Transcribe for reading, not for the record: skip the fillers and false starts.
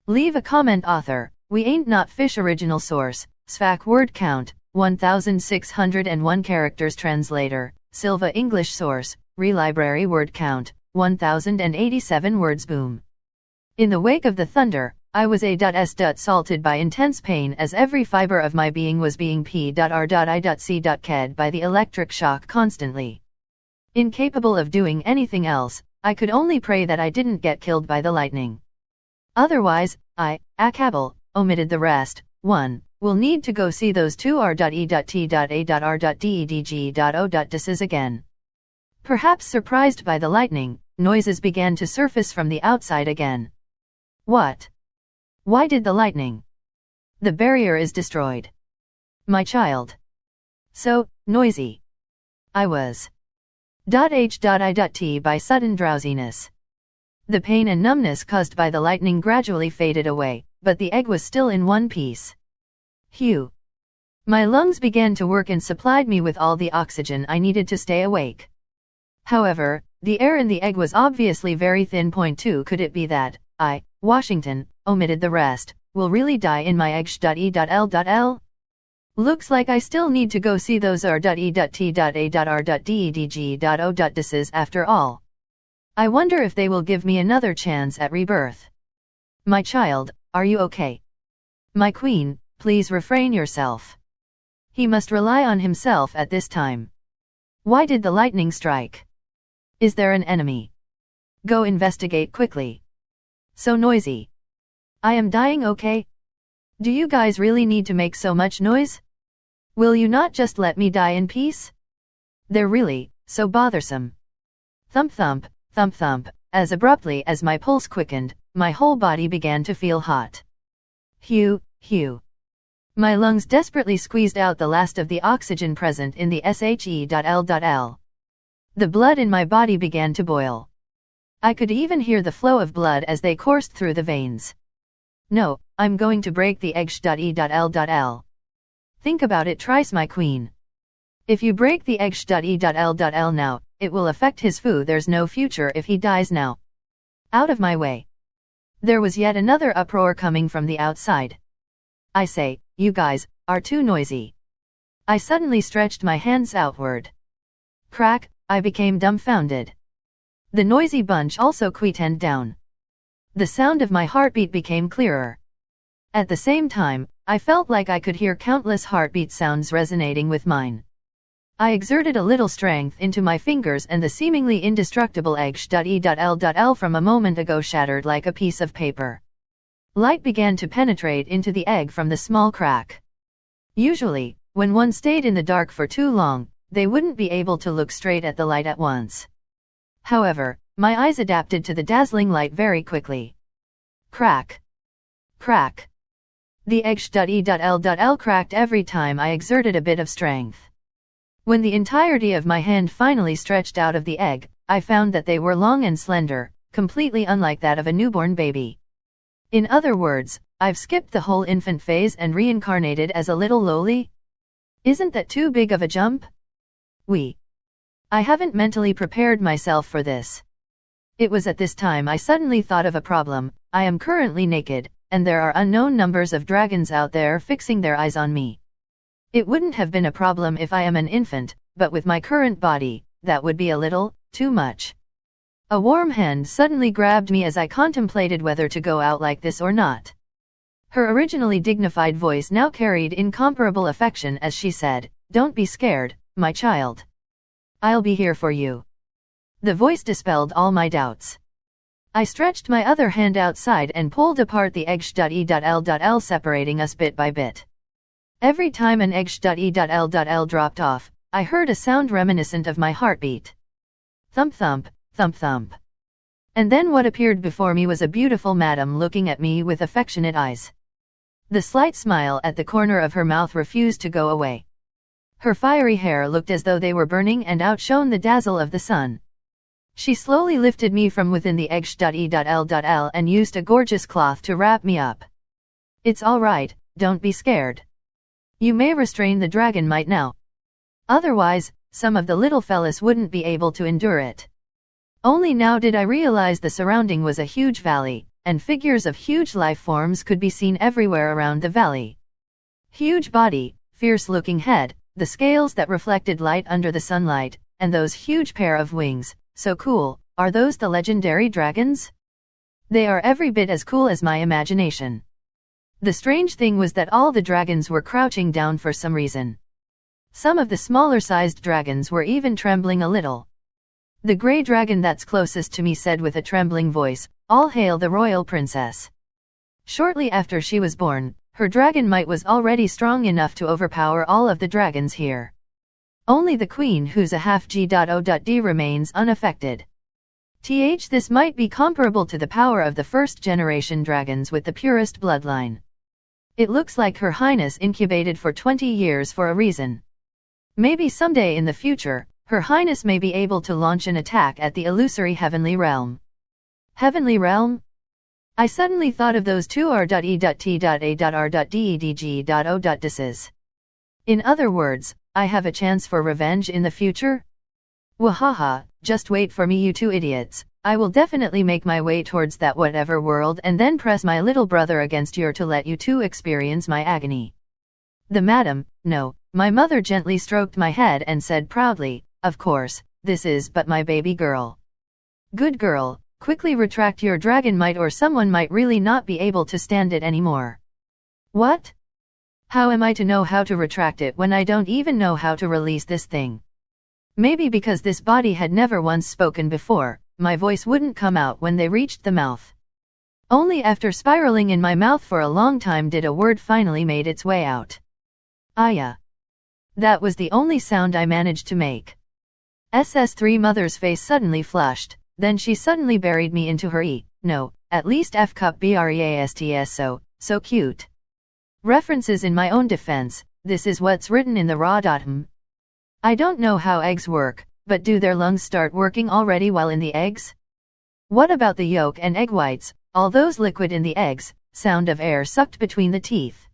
Leave a comment author. We ain't not fish. Original source, SFAC word count, 1601 characters. Translator, Silva. English source, Relibrary word count, 1087 words. Boom. In the wake of the thunder, I was salted by intense pain as every fiber of my being was being p.r.i.c.ked by the electric shock constantly. Incapable of doing anything else, I could only pray that I didn't get killed by the lightning. Otherwise, omitted the rest. 1. We'll need to go see those two r.e.t.a.r.dedg.o.dis again. Perhaps surprised by the lightning, noises began to surface from the outside again. What? Why did the lightning? The barrier is destroyed. My child. So noisy. I was. H.I.T. by sudden drowsiness. The pain and numbness caused by the lightning gradually faded away, but the egg was still in one piece. Phew. My lungs began to work and supplied me with all the oxygen I needed to stay awake. However, the air in the egg was obviously very thin. Point 2. Could it be that I, Washington, omitted the rest, will really die in my egg.e.l.l? Looks like I still need to go see those r.e.t.a.r.dedg.o.dis after all. I wonder if they will give me another chance at rebirth. My child, are you okay? My queen, please refrain yourself. He must rely on himself at this time. Why did the lightning strike? Is there an enemy? Go investigate quickly. So noisy. I am dying. Okay? Do you guys really need to make so much noise? Will you not just let me die in peace? They're really so bothersome. Thump thump, thump thump. As abruptly as my pulse quickened, my whole body began to feel hot. Phew, phew. My lungs desperately squeezed out the last of the oxygen present in the she.l.l. The blood in my body began to boil. I could even hear the flow of blood as they coursed through the veins. No, I'm going to break the egg.e.l.l. Think about it thrice, my queen. If you break the egg.e.l.l now, it will affect his food. There's no future if he dies now. Out of my way. There was yet another uproar coming from the outside. I say, you guys are too noisy. I suddenly stretched my hands outward. Crack, I became dumbfounded. The noisy bunch also quietened down. The sound of my heartbeat became clearer. At the same time, I felt like I could hear countless heartbeat sounds resonating with mine. I exerted a little strength into my fingers and the seemingly indestructible egg.e.l.l from a moment ago shattered like a piece of paper. Light began to penetrate into the egg from the small crack. Usually, when one stayed in the dark for too long, they wouldn't be able to look straight at the light at once. However, my eyes adapted to the dazzling light very quickly. Crack. Crack. The egg.e.l.l cracked every time I exerted a bit of strength. When the entirety of my hand finally stretched out of the egg, I found that they were long and slender, completely unlike that of a newborn baby. In other words, I've skipped the whole infant phase and reincarnated as a little lowly? Isn't that too big of a jump? I haven't mentally prepared myself for this. It was at this time I suddenly thought of a problem. I am currently naked, and there are unknown numbers of dragons out there fixing their eyes on me. It wouldn't have been a problem if I am an infant, but with my current body, that would be a little too much. A warm hand suddenly grabbed me as I contemplated whether to go out like this or not. Her originally dignified voice now carried incomparable affection as she said, "Don't be scared, my child. I'll be here for you." The voice dispelled all my doubts. I stretched my other hand outside and pulled apart the egg.e.l.l separating us bit by bit. Every time an egg.e.l.l dropped off, I heard a sound reminiscent of my heartbeat. Thump thump, thump thump. And then what appeared before me was a beautiful madam looking at me with affectionate eyes. The slight smile at the corner of her mouth refused to go away. Her fiery hair looked as though they were burning and outshone the dazzle of the sun. She slowly lifted me from within the egg.e.l.l and used a gorgeous cloth to wrap me up. "It's all right, don't be scared. You may restrain the dragon might now. Otherwise, some of the little fellas wouldn't be able to endure it." Only now did I realize the surrounding was a huge valley, and figures of huge life forms could be seen everywhere around the valley. Huge body, fierce-looking head, the scales that reflected light under the sunlight, and those huge pair of wings, so cool. Are those the legendary dragons? They are every bit as cool as my imagination. The strange thing was that all the dragons were crouching down for some reason. Some of the smaller-sized dragons were even trembling a little. The grey dragon that's closest to me said with a trembling voice, "All hail the royal princess." Shortly after she was born, her dragon might was already strong enough to overpower all of the dragons here. Only the queen, who's a half G.O.D, remains unaffected. This might be comparable to the power of the first-generation dragons with the purest bloodline. It looks like Her Highness incubated for 20 years for a reason. Maybe someday in the future, Her Highness may be able to launch an attack at the illusory heavenly realm. Heavenly realm? I suddenly thought of those two r.e.t.a.r.d.e.d.g.o.dis. In other words, I have a chance for revenge in the future? Wahaha, just wait for me, you two idiots. I will definitely make my way towards that whatever world and then press my little brother against your to let you two experience my agony. The madam, no, my mother gently stroked my head and said proudly, "Of course, this is but my baby girl. Good girl, quickly retract your dragon might or someone might really not be able to stand it anymore." What? How am I to know how to retract it when I don't even know how to release this thing? Maybe because this body had never once spoken before, my voice wouldn't come out when they reached the mouth. Only after spiraling in my mouth for a long time did a word finally made its way out. Aya. That was the only sound I managed to make. SS3 Mother's face suddenly flushed, then she suddenly buried me into her at least F cup breasts so cute. References in my own defense, this is what's written in the raw.hm. I don't know how eggs work, but do their lungs start working already while in the eggs? What about the yolk and egg whites, all those liquid in the eggs, sound of air sucked between the teeth?